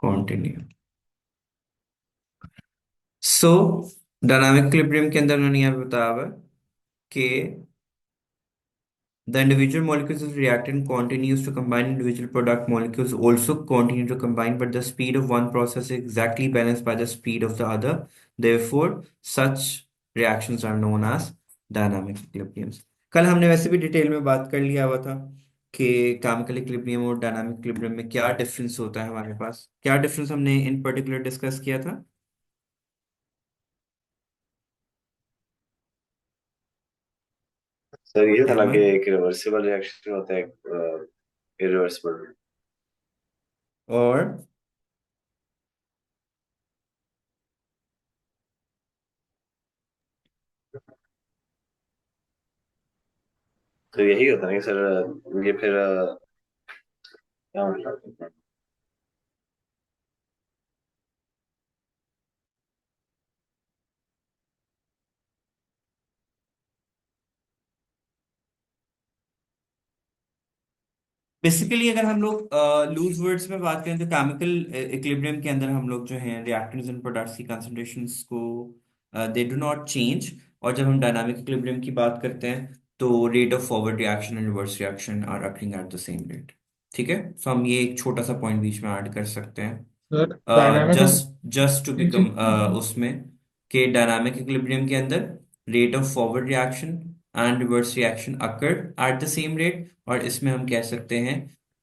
Continue. सो dynamic equilibrium के अंदर उन्होंने यह बताया हुआ है कि the individual molecules of reactant continues to combine, individual product molecules also continue to combine, but the speed of one process is exactly balanced by the speed of the other. Therefore, such reactions are known as dynamic equilibriums. कल हमने वैसे भी detail में बात कर लिया हुआ था कि केमिकल इक्विलिब्रियम और डायनामिक इक्विलिब्रियम में क्या डिफरेंस होता है। हमारे पास क्या डिफरेंस हमने इन पर्टिकुलर डिस्कस किया था। सर ये था ना कि अहमद। एक रिवर्सिबल रिएक्शन होता है, एक इरिवर्सिबल। और तो यही होता है ना कि सर ये फिर क्या मतलब। बेसिकली अगर हम लोग लूज वर्ड्स में बात करें तो केमिकल इक्विलिब्रियम के अंदर हम लोग जो हैं रिएक्टेंट्स एंड प्रोडक्ट्स की कंसंट्रेशंस को दे डू नॉट चेंज। और जब हम डायनामिक इक्विलिब्रियम की बात करते हैं तो rate of forward reaction and reverse reaction are occurring at the same rate. ठीक है, सो हम ये एक छोटा सा पॉइंट बीच में ऐड कर सकते हैं सर डायनामिक में जस्ट जस्ट टू तीन चीज। बिकम उसमें कि डायनामिक इक्विलिब्रियम के अंदर rate of forward reaction and reverse reaction occur at the same rate. और इसमें हम कह सकते हैं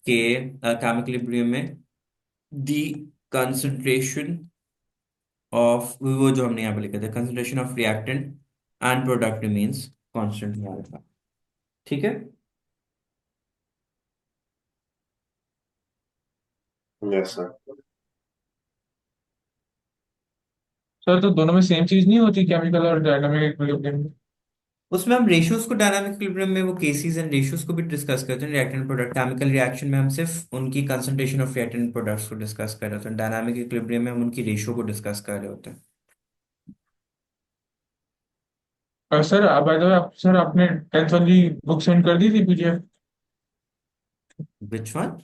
कि केमिकल इक्विलिब्रियम में द कंसंट्रेशन ऑफ वो जो हमने यहाँ पे लिखा था concentration of reactant and product remains constant हमारे पास। ठीक है। Yes sir. सर तो दोनों में सेम चीज नहीं होती, केमिकल और डायनामिक इक्विलिब्रियम में? उसमें हम रेशियोज को डायनामिक इक्विलिब्रियम में वो केसेस एंड रेशियोज को भी डिस्कस करते हैं। रिएक्टेंट प्रोडक्ट केमिकल रिएक्शन में हम सिर्फ उनकी कंसंट्रेशन ऑफ रिएक्टेंट प्रोडक्ट्स को डिस्कस कर रहे होते हैं। डायनामिक इक्विलिब्रियम में हम उनकी रेशियो को डिस्कस कर रहे होते हैं। और सर बाय द वे, आप सर आपने 10th वाली बुक सेंड कर दी थी पीडीएफ? Which one.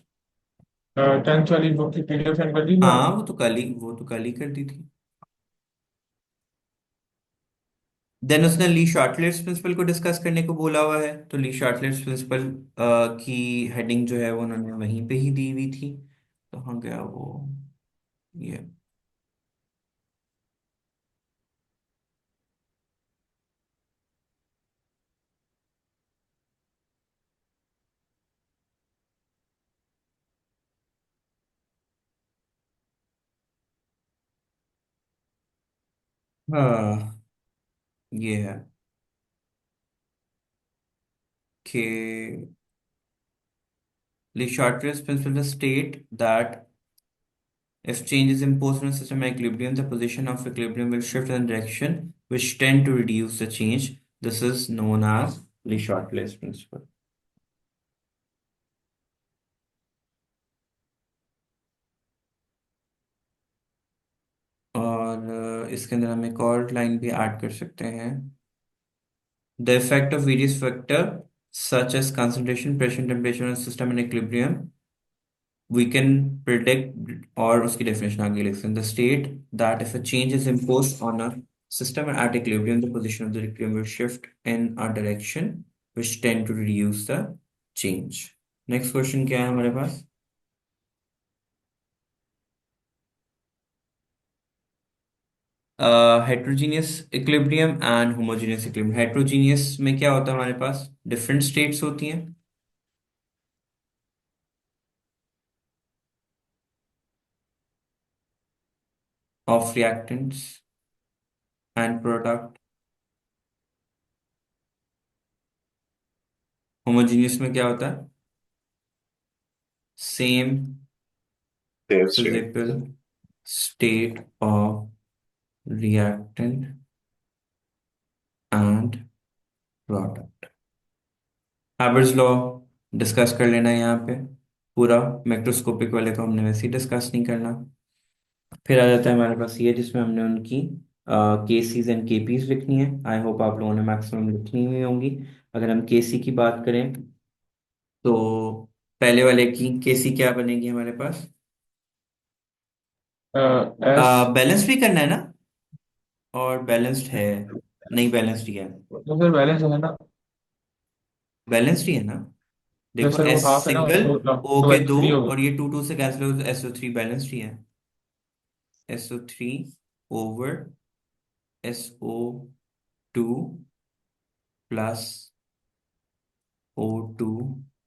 10th वाली बुक की पीडीएफ सेंड कर दी थी हाँ आपने? वो तो कल ही कर दी थी। देन उसने ली शार्टलिस्ट प्रिंसिपल को डिस्कस करने को बोला हुआ है, तो ली शार्टलिस्ट प्रिंसिपल की हेडिंग जो है वो उन्होंने वहीं पे ही दी हुई थी। तो हाँ गया वो ये। हाँ ये है कि Le Chatelier's principle state that if change is imposed on a system equilibrium, the position of equilibrium will shift in a direction which tend to reduce the change. This is known as Le Chatelet's principle. और इसके अंदर हम एक और line भी add कर सकते हैं। The effect of various factor such as concentration, pressure, temperature on system and equilibrium we can predict और उसकी definition आगे लिख सकते हैं। The state that if a change is imposed on a system at equilibrium, the position of the equilibrium will shift in a direction which tend to reduce the change. Next question क्या है हमारे पास। Heterogeneous equilibrium and homogeneous equilibrium. Heterogeneous में क्या होता है हमारे पास different states होती हैं of reactants and product. Homogeneous में क्या होता है same same straight. Physical state of reactant and product। Haber's law discuss कर लेना है यहाँ पे पूरा। मैक्रोस्कोपिक वाले को हमने वैसे ही डिस्कस नहीं करना। फिर आ जाता है हमारे पास ये जिसमें हमने उनकी केसीज एंड केपीज लिखनी है। आई होप आप लोगों ने मैक्सिमम लिखनी हुई होंगी। अगर हम केसी की बात करें तो पहले वाले की केसी क्या बनेगी हमारे पास एस। बैलेंस भी करना है ना, और बैलेंस्ड है, नहीं बैलेंस्ड ही है, तो सर बैलेंस है ना। बैलेंस्ड ही है ना। जब देखो सर वो एस हाफ है ना सिंगल, तो ओ तो के एच दो, थ्री होगा। और ये टू टू से कैंसिल हो, SO3 बैलेंस्ड ही है। SO3 over SO2 plus O2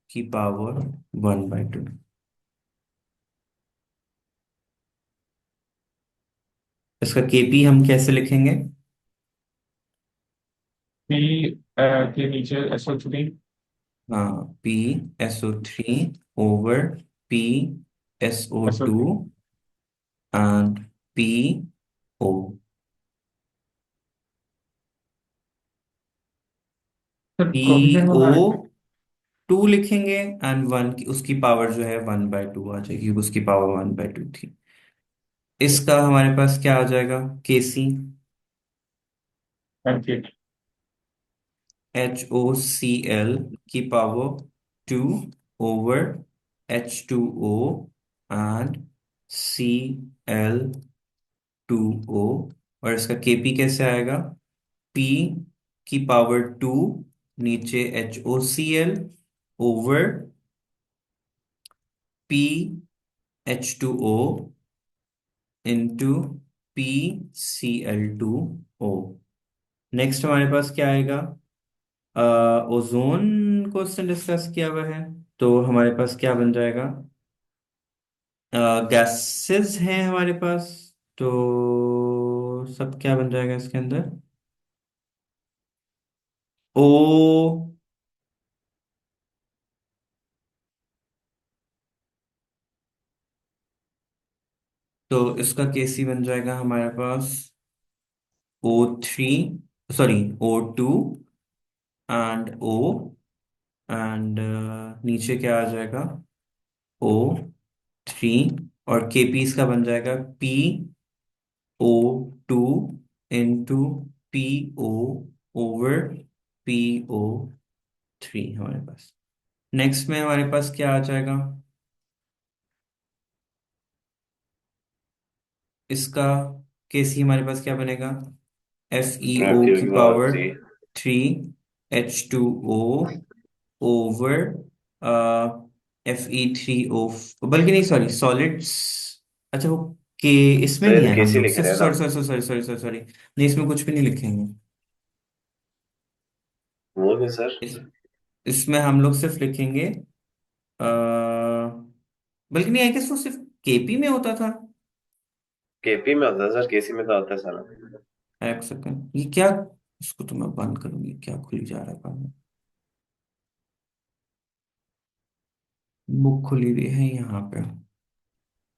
की पावर 1/2। इसका केपी हम कैसे लिखेंगे? पी के नीचे SO3। हाँ, PSO3 over PSO2 SO3 and PO। Sir P coefficient O होगा। टू लिखेंगे एंड वन की उसकी पावर जो है 1/2 आ जाएगी, उसकी पावर 1/2 थी। इसका हमारे पास क्या आ जाएगा? केसी एम HOCl की power 2 over H2O and Cl2O। और इसका केपी कैसे आएगा? P की पावर 2 नीचे HOCl over PH2O into PCl2O। Next हमारे पास क्या आएगा? ओजोन क्वेश्चन डिस्कस किया हुआ है, तो हमारे पास क्या बन जाएगा? गैसेस हैं हमारे पास, तो सब क्या बन जाएगा इसके अंदर? ओ, तो इसका केसी बन जाएगा हमारे पास O3, sorry O2 and O, and नीचे क्या आ जाएगा? O3, और केपी इसका बन जाएगा PO2 into PO over PO3 हमारे पास। नेक्स्ट में हमारे पास क्या आ जाएगा? इसका केसी हमारे पास क्या बनेगा? FeO क्यू की की power power 3। 3 H2O over Fe3O, बल्कि नहीं सॉरी सॉलिड्स, अच्छा वो के इसमें तो ये नहीं तो है हम कैसे लोग, लिख सिर्फ रहे हैं ना सॉरी आप? Sorry sorry sorry sorry sorry, नहीं इसमें कुछ भी नहीं लिखेंगे। वो भी सर। इस इसमें हम लोग सिर्फ लिखेंगे बल्कि नहीं, आई गेस वो सिर्फ केपी में होता था। केपी में होता है सर, केसी में तो आता है सारा। एक सेकंड, ये क्या, इसको तो मैं बंद करूंगी, क्या खुली जा रहा है काम? बुक खुली हुई है यहाँ पे।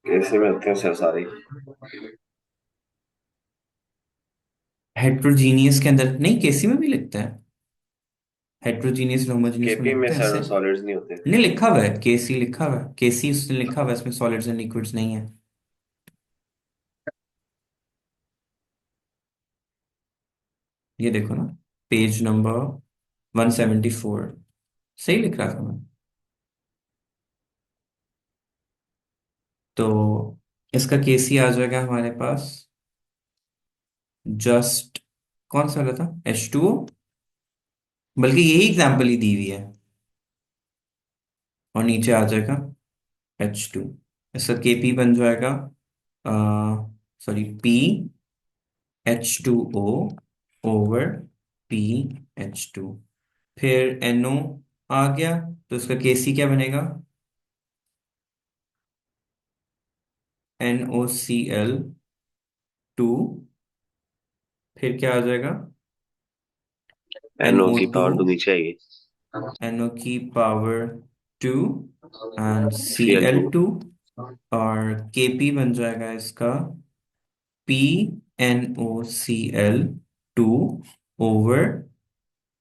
केसी में होते हैं सर सारे। हेट्रोजीनियस के अंदर नहीं, केसी में भी लिखता है, हेट्रोजीनियस होमोजीनियस में केपी में लिखते हैं ऐसे। सर सॉलिड्स नहीं होते। नहीं लिखा हुआ है, केसी लिखा हुआ है, केसी उसने लिखा हुआ है, इसमें सॉलिड्स एंड लिक्विड्स नहीं है। ये देखो ना, पेज नंबर 174, सही लिख रहा था मैं। तो इसका केसी आ जाएगा हमारे पास जस्ट, कौन सा वाला था? H2O, बल्कि यही एग्जाम्पल ही दी हुई है, और नीचे आ जाएगा H2। इसका केपी बन जाएगा, सॉरी PH2O ओवर PH2। फिर NO आ गया, तो इसका केसी क्या बनेगा? NOCl2। फिर क्या आ जाएगा? एनओ की NO2, पावर तो नीचे आएगी। NO की पावर 2 एंड Cl2। Cl2, और केपी बन जाएगा इसका PNOCl2 over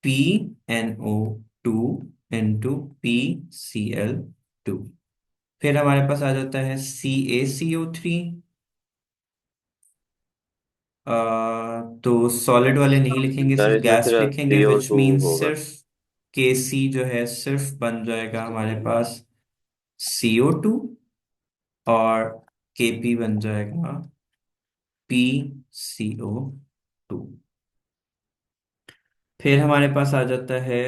PNO2 into PCl2। फिर हमारे पास आ जाता है CaCO3। तो सॉलिड वाले नहीं लिखेंगे, सर सिर्फ इसमें गैस फिर लिखेंगे, विच 3O2 मीन्स होगा। सिर्फ Kc जो है सिर्फ बन जाएगा हमारे पास CO2, और Kp बन जाएगा PCO2। फिर हमारे पास आ जाता है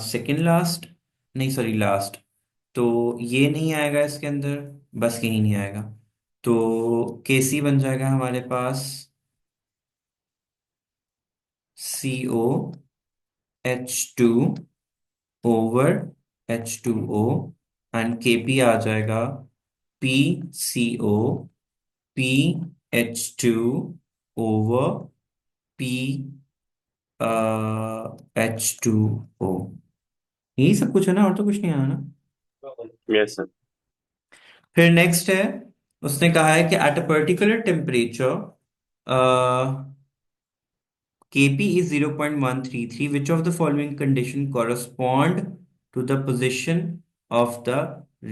सेकंड लास्ट, नहीं सॉरी लास्ट। तो ये नहीं आएगा इसके अंदर, बस यही नहीं आएगा। तो Kc बन जाएगा हमारे पास COH2 H2O, एंड Kp आ जाएगा PCO, PH2 P H2O। यही सब कुछ है ना, और तो कुछ नहीं आना ना। Yes sir. फिर नेक्स्ट है, उसने कहा है कि at a particular temperature Kp is 0.133, which of the following condition correspond to the position of the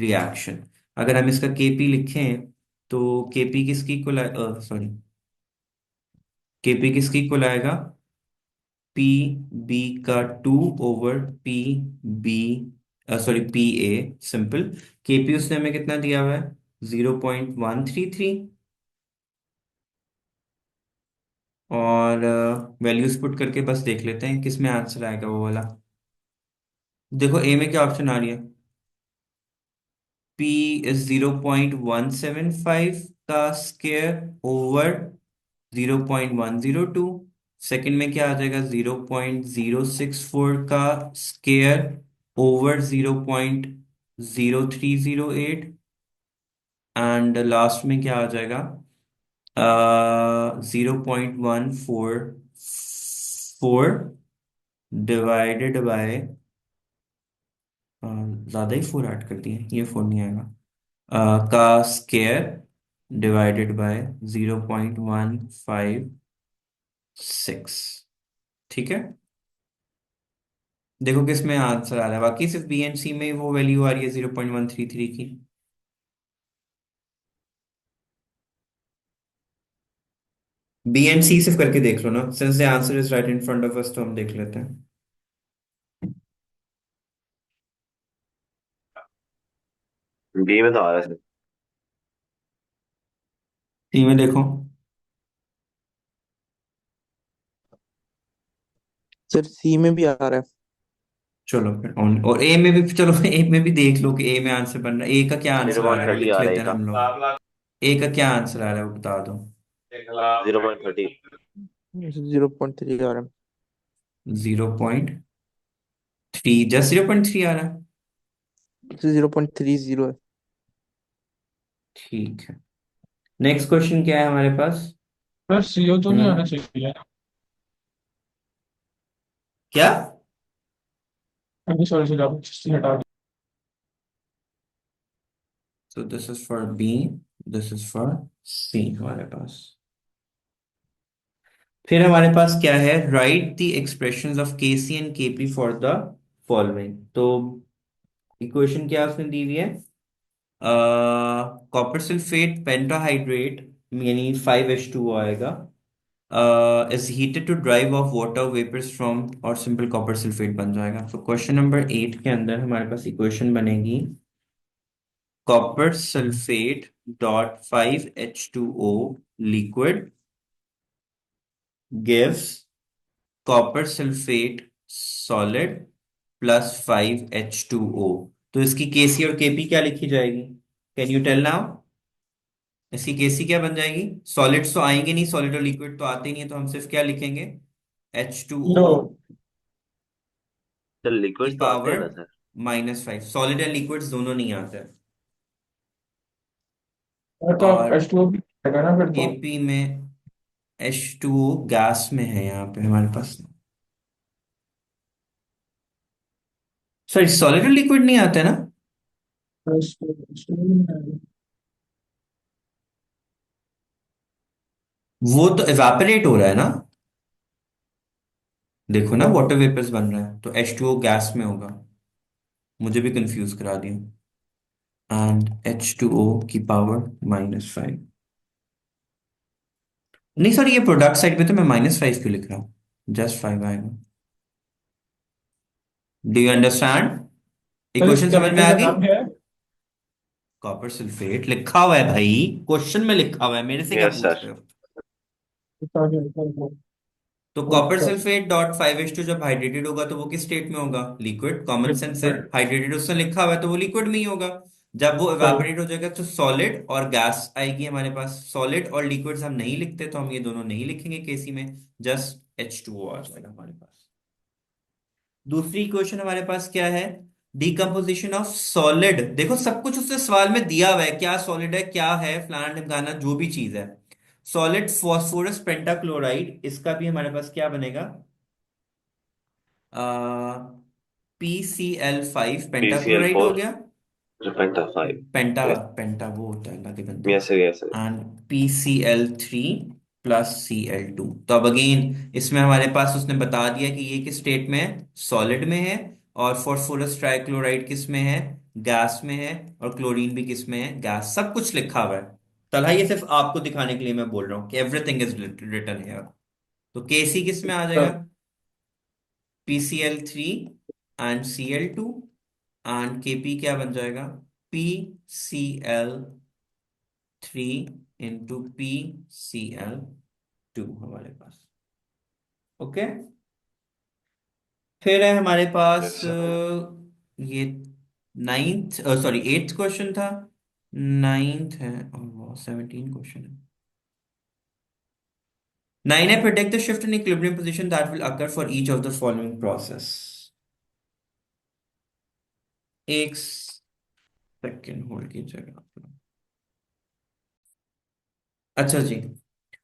reaction? अगर हम इसका Kp लिखें तो Kp किसकी इक्वल सॉरी Kp किसकी इक्वल आएगा? पी बी का 2 over P B, sorry P A, simple. Kp उसने हमें कितना दिया हुआ है? 0.133। और वैल्यूज पुट करके बस देख लेते हैं किस में आंसर आएगा वो वाला। देखो ए में क्या ऑप्शन आ रही है? P इज 0.175 का स्केयर ओवर 0.102। सेकंड में क्या आ जाएगा? 0.064 का स्केयर ओवर 0.0308। एंड लास्ट में क्या आ जाएगा? 0.144 डिवाइडेड बाय, ज्यादा ही फोर ऐड कर दिए, ये फोर नहीं आएगा, का स्केयर डिवाइडेड बाय 0.156। ठीक है, देखो किस में आंसर आ रहा है। बाकी सिर्फ बी एंड सी में वो वैल्यू आ रही है 0.133 की। बी एंड सी सिर्फ करके देख लो ना, since the answer is right in front of us तो हम देख लेते हैं। बी में तो आ रहा है सर। सी में देखो। सर सी में भी आ रहा है। चलो फिर ऑन, और ए में भी चलो ए में भी देख लो कि ए में आंसर बन रहा है। ए का क्या जीरो आंसर आ रहा पॉइंट है वो थर्टी लिख आ रहा लेते है हैं ना का। हम लोग। ए का क्या आंसर आ रहा है वो बता दो। 0.3 आ रहा 0.3, जस्ट 0.3 आ रहा है। है। 0.30 है। ठीक है, नेक्स्ट क्वेश्चन क्या है हमारे पास? सर सीओ तो नहीं आना हम्म, चाहिए। क्या? अभी सॉरी सर, आप हटा दो। So this is for B, this is for C हमारे पास। फिर हमारे पास क्या है? राइट द एक्सप्रेशंस ऑफ के सी एंड के पी फॉर द फॉलोइंग। तो इक्वेशन क्या उसने दी हुई है? कॉपर सल्फेट पेंटाहाइड्रेट, यानी 5H2O आएगा, is heated to drive off water vapors from, और सिंपल कॉपर सल्फेट बन जाएगा। तो क्वेश्चन नंबर 8 के अंदर हमारे पास इक्वेशन बनेगी copper sulphate dot 5H2O liquid gives copper sulphate solid plus 5H2O। तो इसकी केसी और केपी क्या लिखी जाएगी? Can you tell now? इसकी केसी क्या बन जाएगी? सॉलिड्स तो आएंगे नहीं, सॉलिड और लिक्विड तो आते ही नहीं है, तो हम सिर्फ क्या लिखेंगे? H2O no. सर की लिक्विड तो आते हैं पावर ना सर। -5। सॉलिड एंड लिक्विड्स दोनों नहीं आते हैं। तो आप और H2O भी आएगा ना फिर तो। केपी में H2O गैस में है यहाँ पे हमारे पास। सॉरी, सॉलिड और लिक्विड नहीं आते ना। H2O नहीं आएगा। वो तो इवेपोरेट हो रहा है ना। देखो ना, हाँ। वाटर वेपर्स बन रहा है, तो H2O गैस में होगा। मुझे भी कंफ्यूज करा दिया। एंड H2O की पावर -5। नहीं सॉरी, ये प्रोडक्ट साइड पे तो मैं -5 क्यों लिख रहा हूँ? जस्ट 5 आएगा। Do you understand? सर इस इक्वेशन समझ में केमिकल आ का गई? नाम क्या है? कॉपर सल्फेट लिखा हुआ है भाई, क्वेश्चन में लिखा हुआ है, मेरे से क्या यस पूछ सर। रहे हो? तो कॉपर सल्फेट डॉट 5H2 जब हाइड्रेटेड होगा तो वो किस स्टेट में होगा? लिक्विड। कॉमन सेंस है, हाइड्रेटेड उसने लिखा हुआ है तो वो लिक्विड में ही होगा। जब वो इवेपोरेट हो जाएगा तो सॉलिड और गैस आएगी हमारे पास। सॉलिड और लिक्विड्स हम नहीं लिखते तो हम ये दोनों नहीं लिखेंगे केसी में, जस्ट H2O आ जाएगा हमारे पास। दूसरी क्वेश्चन हमारे पास क्या है? Decomposition of solid. देखो सब कुछ उसने सवाल में दिया हुआ है, क्या सॉलिड है, क्या है, फलाना ढिमकाना, जो भी चीज है। सॉलिड फास्फोरस पेंटाक्लोराइड, इसका भी हमारे पास क्या बनेगा? PCl5 पीसीएल पेंटाक्लोराइड हो फोर गया। पेंटा फाइव। पेंटा, यस। पेंटा वो होता है अल्लाह के बंदे। Yes sir, yes sir. And PCl3 + Cl2। तो अब अगेन इसमें हमारे पास उसने बता दिया कि ये किस स्टेट में है, सॉलिड में है। और फॉस्फोरस ट्राइक्लोराइड किस में है, गैस में है। और क्लोरीन भी किस में है, गैस। सब कुछ लिखा हुआ है। तलहा ये सिर्फ आपको दिखाने के लिए मैं बोल रहा हूँ कि एवरीथिंग इज रिटन हियर। तो केसी किस में आ जाएगा? PCl3 and Cl2। And Kp क्या बन जाएगा? PCl3 × PCl2 हमारे पास। ओके। फिर है हमारे पास यस सर। ये नाइन्थ, सॉरी एट्थ क्वेश्चन था। नाइन्थ है और 17 क्वेश्चन है। 9 है, predict the shift in equilibrium position that will occur for each of the following process. एक सेकेंड होल्ड कीजिएगा। अच्छा जी,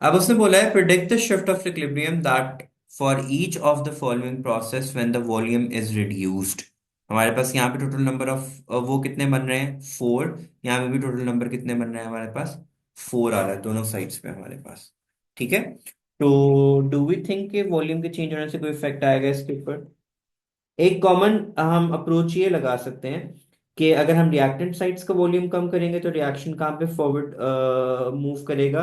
अब उसने बोला है predict the shift of equilibrium that for each of the following process when the volume is reduced. हमारे पास यहाँ पे टोटल नंबर ऑफ वो कितने बन रहे हैं, 4। यहाँ पे भी टोटल नंबर कितने बन रहे हैं हमारे पास, 4 आ रहा है दोनों साइड्स पे हमारे पास। ठीक है। तो डू वी थिंक कि वॉल्यूम के चेंज होने से कोई इफेक्ट आएगा इसके ऊपर? एक कॉमन हम अप्रोच ये लगा सकते हैं कि अगर हम रिएक्टेंट साइड्स का वॉल्यूम कम करेंगे तो रिएक्शन कहाँ पे फॉरवर्ड मूव करेगा,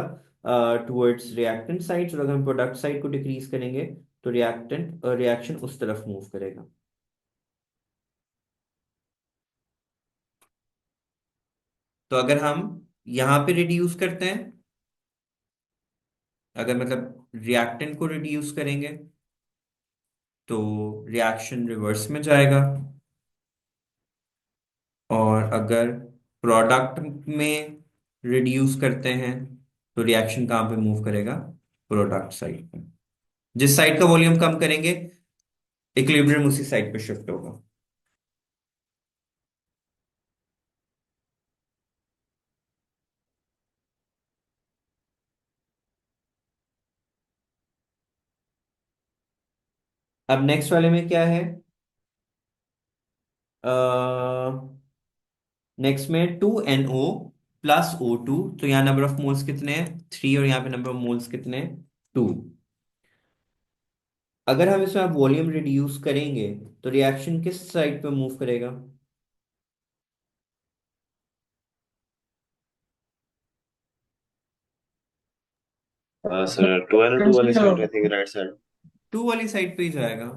टुवर्ड्स रिएक्टेंट साइड्स। और अगर हम प्रोडक्ट साइड को डिक्रीज करेंगे तो रिएक्शन उस तरफ मूव करेगा। तो अगर हम यहाँ पे रिड्यूस करते हैं, अगर मतलब रिएक्टेंट को रिड्यूस करेंगे तो रिएक्शन रिवर्स में जाएगा। और अगर प्रोडक्ट में रिड्यूस करते हैं तो रिएक्शन कहाँ पे मूव करेगा, प्रोडक्ट साइड पे। जिस साइड का वॉल्यूम कम करेंगे इक्विलिब्रियम उसी साइड पे शिफ्ट होगा। अब नेक्स्ट वाले में क्या है? नेक्स्ट में 2NO + O2। तो यहाँ नंबर ऑफ मोल्स कितने हैं, 3। और यहाँ पे नंबर ऑफ मोल्स कितने हैं, 2। अगर हम इसमें वॉल्यूम रिड्यूस करेंगे तो रिएक्शन किस साइड पे मूव करेगा? सर 2 and 2 वाली side, I think right side. 2 वाली साइड पे ही जाएगा।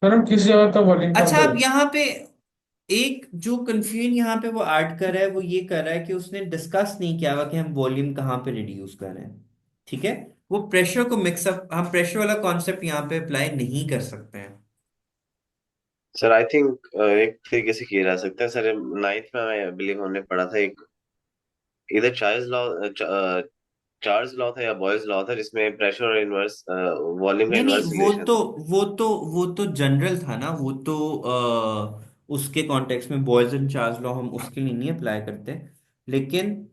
सर हम किस जगह का वॉल्यूम कम अच्छा, अब करें? यहाँ पे एक जो कंफ्यूजन यहाँ पे वो ऐड कर रहा है, वो ये कर रहा है कि उसने डिस्कस नहीं किया हुआ कि हम वॉल्यूम कहाँ पे रिड्यूस कर रहे हैं। ठीक है। वो प्रेशर को मिक्सअप, हम प्रेशर वाला कॉन्सेप्ट यहाँ पे अप्लाई नहीं कर सकते हैं। सर आई थिंक एक तरीके से किया जा सकता है सर। नाइन्थ में मैं बिलीव हमने पढ़ा था एक, इधर चार्ल्स लॉ था या बॉयज लॉ था, जिसमें प्रेशर और इनवर्स वॉल्यूम का नहीं नहीं, इनवर्स वो रिलेशन तो था। वो तो जनरल था ना, वो तो उसके कॉन्टेक्स्ट में बॉयज एंड चार्ल्स लॉ हम उसके लिए नहीं अप्लाई करते। लेकिन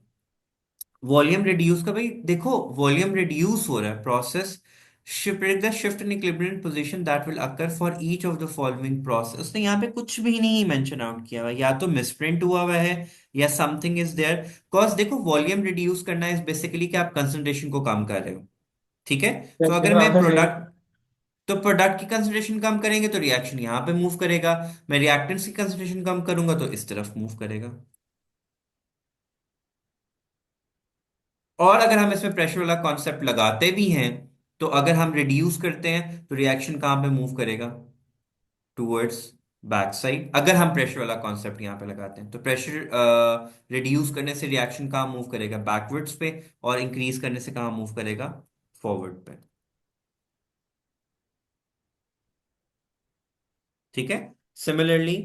वॉल्यूम रिड्यूस का भाई देखो, वॉल्यूम रिड्यूस हो रहा है, process predict the shift in equilibrium position that will occur for each of the following process। उसने यहाँ पे कुछ भी नहीं मेंशन आउट किया हुआ, या तो मिसप्रिंट हुआ हुआ है या समथिंग इज देयर। कॉज देखो वॉल्यूम रिड्यूस करना इज बेसिकली कि आप कंसंट्रेशन को कम कर रहे हो। ठीक है। तो अगर मैं आंसर सही है। प्रोडक्ट, तो प्रोडक्ट की कंसंट्रेशन कम करेंगे तो रिएक्शन यहाँ पे मूव करेगा। मैं रिएक्टेंट्स की कंसंट्रेशन कम करूंगा तो इस तरफ मूव करेगा। और अगर हम इसमें प्रेशर वाला कॉन्सेप्ट लगाते भी हैं तो अगर हम रिड्यूस करते हैं तो रिएक्शन कहाँ पे मूव करेगा, टूवर्ड्स बैक साइड, अगर हम प्रेशर वाला कॉन्सेप्ट यहाँ पे लगाते हैं, तो प्रेशर रिड्यूस करने से रिएक्शन कहाँ मूव करेगा? बैकवर्ड्स पे, और इंक्रीज करने से कहाँ मूव करेगा? फॉरवर्ड पे। ठीक है। सिमिलरली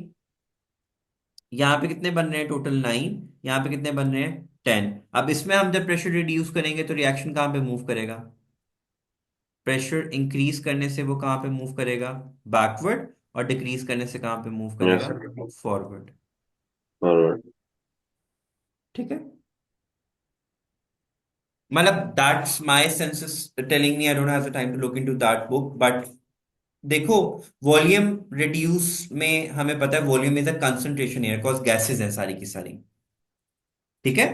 यहाँ पे कितने बन रहे हैं? टोटल 9। यहाँ पे कितने बन रहे हैं? 10। अब इसमें हम जब प्रेशर रिड्यूस करेंगे तो रिएक्शन कहाँ पे मूव करेगा? प्रेशर इंक्रीज करने से वो कहाँ पे मूव करेगा? बैकवर्ड। और डिक्रीज करने से कहाँ पे मूव यस करेगा? सर। फॉरवर्ड। फॉरवर्ड। ठीक है। मतलब that's my senses telling me, I don't have the time to look into that book, but देखो, वॉल्यूम रिड्यूस में हमें पता है volume is a concentration air, because gases हैं सारी की सारी। ठीक है।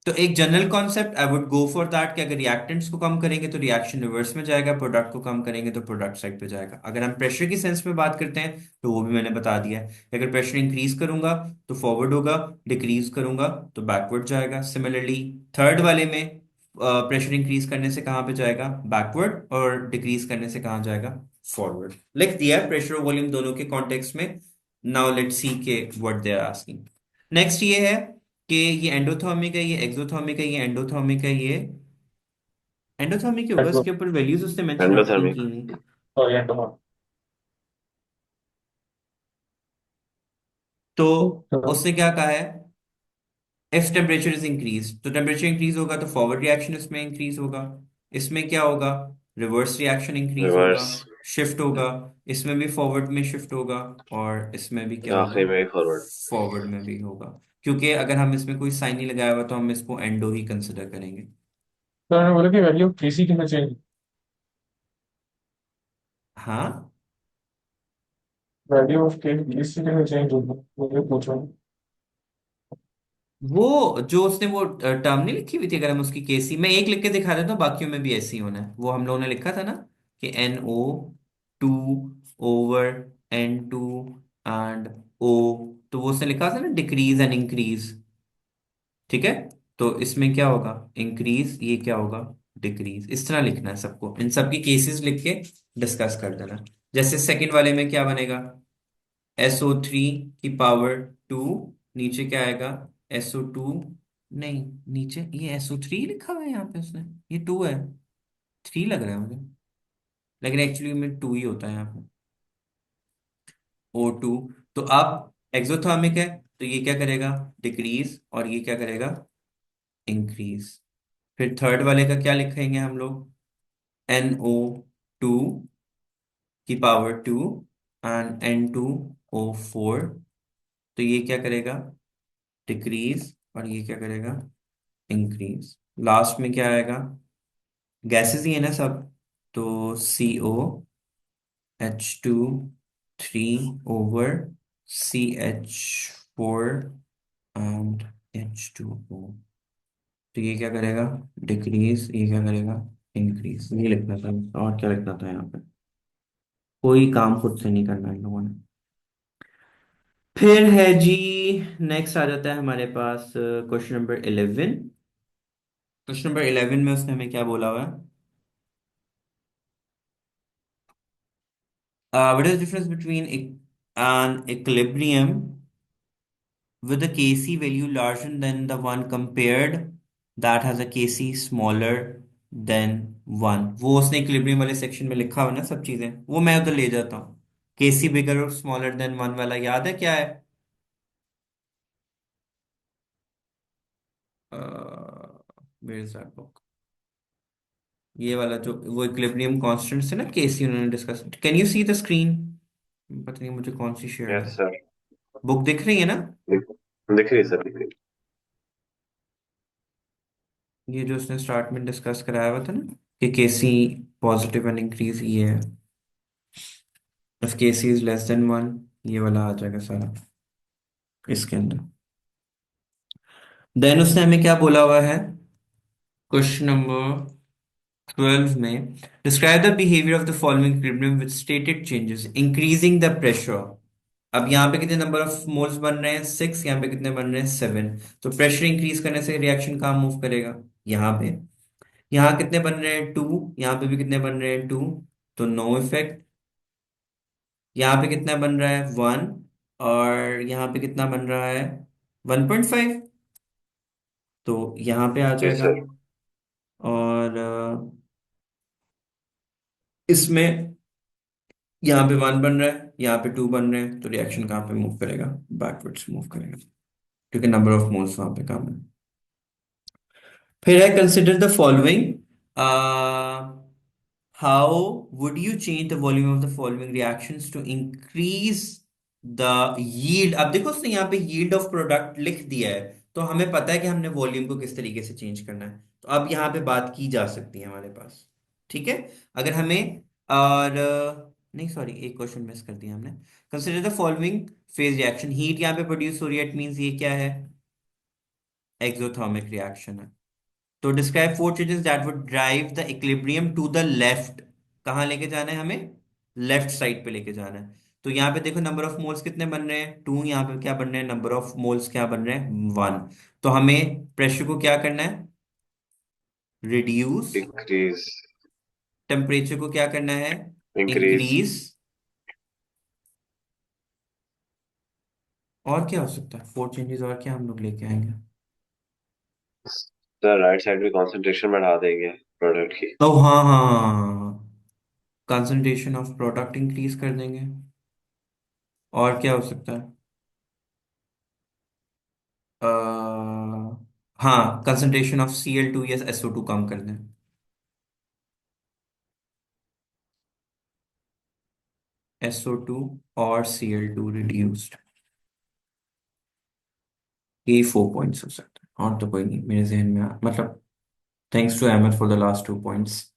तो एक general concept I would go for that कि अगर रिएक्टेंट्स को कम करेंगे तो रिएक्शन रिवर्स में जाएगा, प्रोडक्ट को कम करेंगे तो प्रोडक्ट साइड पे जाएगा। अगर हम प्रेशर की सेंस में बात करते हैं तो वो भी मैंने बता दिया है कि अगर प्रेशर इंक्रीज करूंगा तो फॉरवर्ड होगा, डिक्रीज करूंगा तो बैकवर्ड जाएगा। सिमिलरली थर्ड वाले में प्रेशर इंक्रीज करने से कहाँ पे जाएगा? बैकवर्ड, और डिक्रीज करने से कहाँ जाएगा? फॉरवर्ड। लिख दिया है प्रेशर और वॉल्यूम दोनों के कॉन्टेक्स्ट में। नाउ लेट्स सी के what they are asking. Next ये है कि ये एंडोथर्मिक है, ये एक्सोथर्मिक है, ये एंडोथर्मिक है, ये एंडोथर्मिक होगा। इसके ऊपर वैल्यूज उसने मेंशन अपनी एंडोथर्मिक। की नहीं। और ये तो तो उसने क्या कहा है? इफ टेम्परेचर इज इंक्रीज, तो टेम्परेचर इंक्रीज होगा तो फॉरवर्ड रिएक्शन इसमें इंक्रीज होगा। इसमें क्या होगा? रिवर्स रिएक्शन इंक्रीज होगा, रिवर्स। शिफ्ट होगा। इसमें भी फॉरवर्ड में शिफ्ट होगा, और इसमें भी क्या होगा? आखिरी में फॉरवर्ड। फॉरवर्ड में भी होगा। क्योंकि अगर हम इसमें कोई साइन नहीं लगाया हुआ तो हम इसको एंडो ही कंसिडर करेंगे। तो उन्होंने बोला कि वैल्यू केसी की में चेंज, हाँ, वैल्यू ऑफ के केसी की में चेंज होगा, मुझे पूछो। वो जो उसने वो टर्म नहीं लिखी हुई थी, अगर हम उसकी केसी, मैं एक लिख के दिखा देता हूँ, बाकियों में भी ऐसे ही होना है। वो हम लोगों ने लिखा था ना कि NO2 over N2 and O। तो वो उसने लिखा था ना, डिक्रीज एंड इंक्रीज। ठीक है। तो इसमें क्या होगा? इंक्रीज, ये क्या होगा? डिक्रीज। इस तरह लिखना है सबको, इन सब की केसेस लिख के डिस्कस कर देना। जैसे सेकंड वाले में क्या बनेगा? SO3 की पावर 2, नीचे क्या आएगा? SO2, नहीं, नीचे ये SO3 लिखा हुआ है यहाँ पे उसने, ये 2 है, 3 लग रहा है मुझे, लेकिन एक्चुअली में 2 ही होता है यहाँ पे। O2। तो अब एक्सोथर्मिक है, तो ये क्या करेगा? डिक्रीज, और ये क्या करेगा? इंक्रीज। फिर थर्ड वाले का क्या लिखेंगे हम लोग? NO2 की पावर 2 एंड N2O4। तो ये क्या करेगा? डिक्रीज, और ये क्या करेगा? इंक्रीज। लास्ट में क्या आएगा? गैसेस ही है ना सब, तो COH2 3 over CH4 and H2O। तो ये क्या करेगा? डिक्रीज, ये क्या करेगा? इंक्रीज। ये लिखना था, और क्या लिखना था यहाँ पे? कोई काम खुद से नहीं करना इन लोगों ने। फिर है जी, नेक्स्ट आ जाता है हमारे पास क्वेश्चन नंबर 11। क्वेश्चन नंबर 11 में उसने हमें क्या बोला हुआ है? What is the difference between an equilibrium with a Kc value larger than the one compared that has a Kc smaller than 1? वो उसने इक्विलिब्रियम वाले सेक्शन में लिखा हुआ है ना सब चीजें, वो मैं उधर ले जाता हूँ। Kc बिगर और स्मॉलर देन 1 वाला याद है क्या है? Where is that book? ये वाला जो वो इक्विलिब्रियम कांस्टेंट्स है ना, Kc उन्होंने discuss. Can you see the screen? पता नहीं मुझे कौन सी शेयर्ड यस है। सर। बुक दिख रही है ना? दिख दिख रही है सर, दिख रही ये जो उसने स्टार्ट में डिस्कस कराया हुआ था ना, कि केसी पॉजिटिव एंड इंक्रीज ये है, if Kc is less than 1, ये वाला आ जाएगा सारा इसके अंदर। देन उसने हमें क्या बोला हुआ है? क्वेश्चन नंबर 12 में, describe the behaviour of the following equilibrium with stated changes increasing the pressure. अब यहाँ पे कितने नंबर ऑफ मोल्स बन रहे हैं? 6। यहाँ पे कितने बन रहे हैं? 7। तो प्रेशर इंक्रीज करने से रिएक्शन कहाँ मूव करेगा? यहाँ पे। यहाँ कितने बन रहे हैं? 2। यहाँ पे भी कितने बन रहे हैं? 2। तो नो इफेक्ट। यहाँ पे कितना बन रहा है 1, और यहाँ पे कितना बन रहा है 1.5, तो यहाँ पे आ यस जाएगा। सर। और इसमें यहाँ पे 1 बन रहा है, यहाँ पे 2 बन रहे हैं, तो रिएक्शन कहाँ पे मूव करेगा, बैकवर्ड्स मूव करेगा, क्योंकि नंबर ऑफ मोल्स वहां पे कम है। फिर है consider the following, how would you change the volume of the following reactions to increase the yield. अब देखो उसने यहाँ पे यील्ड ऑफ प्रोडक्ट लिख दिया है, तो हमें पता है कि हमने वॉल्यूम को किस तरीके से चेंज करना है, तो अब यहाँ पे बात की जा सकती है हमारे पास। ठीक है, अगर हमें, और नहीं सॉरी, एक क्वेश्चन मिस कर दिया हमने। Consider the following phase reaction, heat यहाँ पे प्रोड्यूस हो रही है, इट मींस ये क्या है, एक्सोथर्मिक रिएक्शन है। तो describe four changes that would drive the equilibrium to the left. कहाँ लेके जाना है हमें, लेफ्ट साइड पे लेके जाना है। तो यहाँ पे देखो नंबर ऑफ मोल्स कितने बन रहे हैं 2, यहाँ पे क्या बन रहे हैं, नंबर ऑफ मोल्स क्या बन रहे हैं 1। तो हमें प्रेशर को क्या करना है, रिड्यूस, डिक्रीज। टेम्परेचर को क्या करना है, इंक्रीज। इंक्रीज। और क्या हो सकता है फोर चेंजेस, और क्या हम लोग लेके आएंगे। सर राइट साइड में कंसंट्रेशन बढ़ा देंगे प्रोडक्ट की। तो हाँ हाँ, कंसंट्रेशन ऑफ प्रोडक्ट इंक्रीज कर देंगे। और क्या हो सकता है, हाँ, कंसंट्रेशन ऑफ Cl2 या SO2 कम कर दें। SO2 और Cl2 रिड्यूस्ड, ये 4 पॉइंट्स हो सकते हैं, और तो कोई नहीं मेरे जहन में मतलब, thanks to Ahmed for the last 2 points.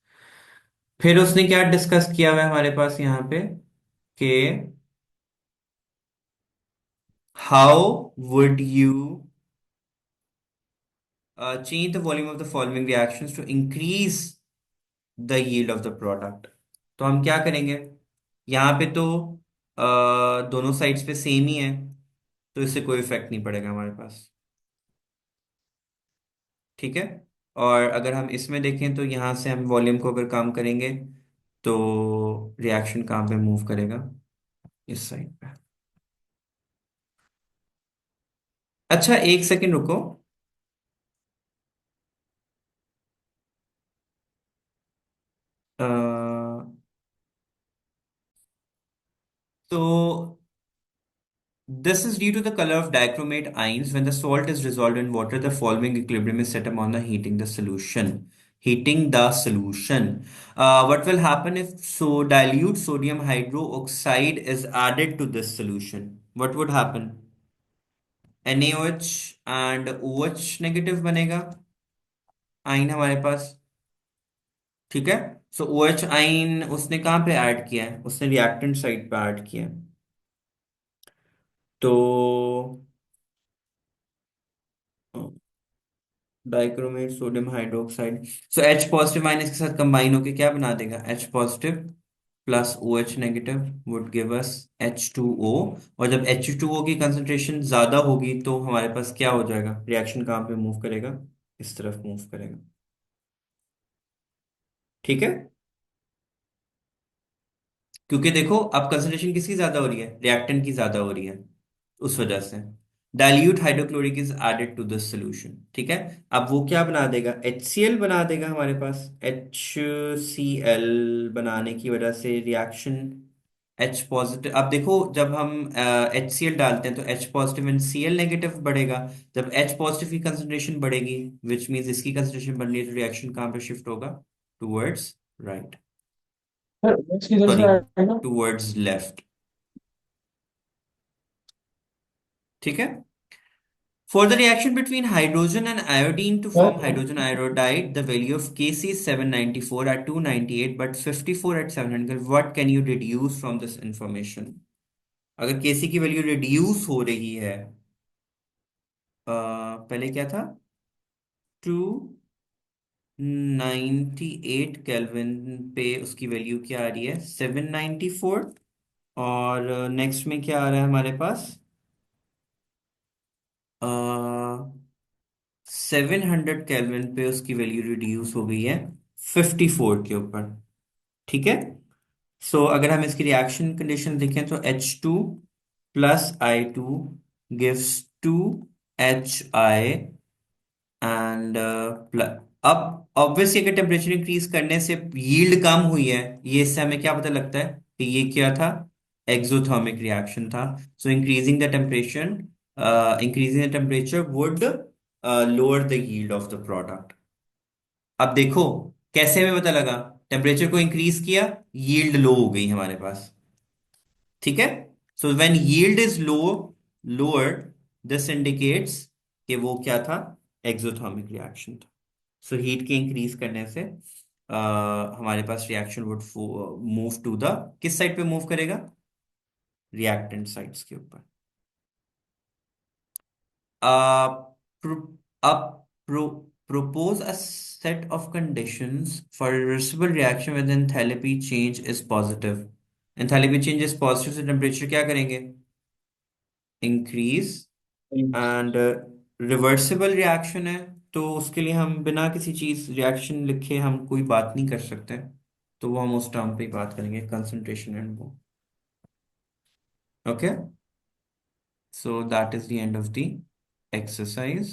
फिर उसने क्या डिस्कस किया हुआ है हमारे पास यहाँ पे, कि how would you change the volume of the following reactions to increase the yield of the product। तो हम क्या करेंगे, यहाँ पे तो दोनों साइड्स पे सेम ही है, तो इससे कोई इफेक्ट नहीं पड़ेगा हमारे पास। ठीक है, और अगर हम इसमें देखें तो यहाँ से हम वॉल्यूम को अगर काम करेंगे, तो रिएक्शन कहाँ पे मूव करेगा, इस साइड पे। अच्छा एक सेकंड रुको, अ, तो this is due to the color of dichromate ions. When the salt is dissolved in water, the following equilibrium is set upon the heating the solution. Heating the solution. What will happen if so dilute sodium hydroxide is added to this solution? What would happen? NaOH and OH negative बनेगा आइन हमारे पास। ठीक है, सो OH आइन उसने कहाँ पे add किया है, उसने रिएक्टेंट साइड पे ऐड किया है। तो डाइक्रोमेट सोडियम हाइड्रोक्साइड, सो H पॉजिटिव आयन इसके साथ कंबाइन होके क्या बना देगा, H positive plus OH negative would give us H2O। और जब H2O की कंसंट्रेशन ज्यादा होगी तो हमारे पास क्या हो जाएगा, रिएक्शन कहाँ पे मूव करेगा, इस तरफ मूव करेगा। ठीक है, क्योंकि देखो अब कंसंट्रेशन किसकी ज्यादा हो रही है, रिएक्टेंट की ज्यादा हो रही है, उस वजह से dilute hydrochloric is added to this solution. ठीक है, अब वो क्या बना देगा, HCl बना देगा हमारे पास। HCl बनाने की वजह से रिएक्शन H पॉजिटिव, अब देखो जब हम HCl डालते हैं तो H positive and Cl negative बढ़ेगा। जब H पॉजिटिव की कंसंट्रेशन बढ़ेगी, विच मीन्स इसकी कंसंट्रेशन बढ़ रही है, तो रिएक्शन कहाँ पे शिफ्ट होगा, टूवर्ड्स राइट, सर OH किधर से सॉरी, आएगा? Towards left. ठीक है, for the reaction between hydrogen and iodine to form sir hydrogen iodide, the value of Kc is 794 at 298 but 54 at 700। What can you deduce from this information? अगर Kc की value reduce हो रही है, पहले क्या था, 298 केल्विन पे उसकी वैल्यू क्या आ रही है 794, और नेक्स्ट में क्या आ रहा है हमारे पास, 700 केल्विन पे उसकी वैल्यू रिड्यूस हो गई है 54 के ऊपर। ठीक है, सो अगर हम इसकी रिएक्शन कंडीशन देखें तो H2 plus I2 gives 2HI and अब ऑब्वियसली अगर टेम्परेचर इंक्रीज करने से यील्ड कम हुई है, ये इससे हमें क्या पता लगता है कि ये क्या था, एक्सोथर्मिक रिएक्शन था. सो increasing the temperature would lower the yield of the product. अब देखो कैसे हमें पता लगा, टेम्परेचर को इंक्रीज किया, यील्ड लो हो गई हमारे पास. ठीक है. So when yield is lowered, this indicates कि वो क्या था, एक्सोथर्मिक रिएक्शन था. सो हीट के इंक्रीज करने से हमारे पास reaction would move to the, किस साइड पे मूव करेगा, रिएक्टेंट साइड्स के ऊपर. अब propose a set of conditions for a reversible reaction when the enthalpy change is positive. Enthalpy change is positive, so temperature क्या करेंगे, इंक्रीज. एंड रिवर्सिबल रिएक्शन है, तो उसके लिए हम बिना किसी चीज रिएक्शन लिखे हम कोई बात नहीं कर सकते. तो वो हम उस टर्म पे ही बात करेंगे, कंसंट्रेशन एंड वो. Okay. So that is the end of the exercise.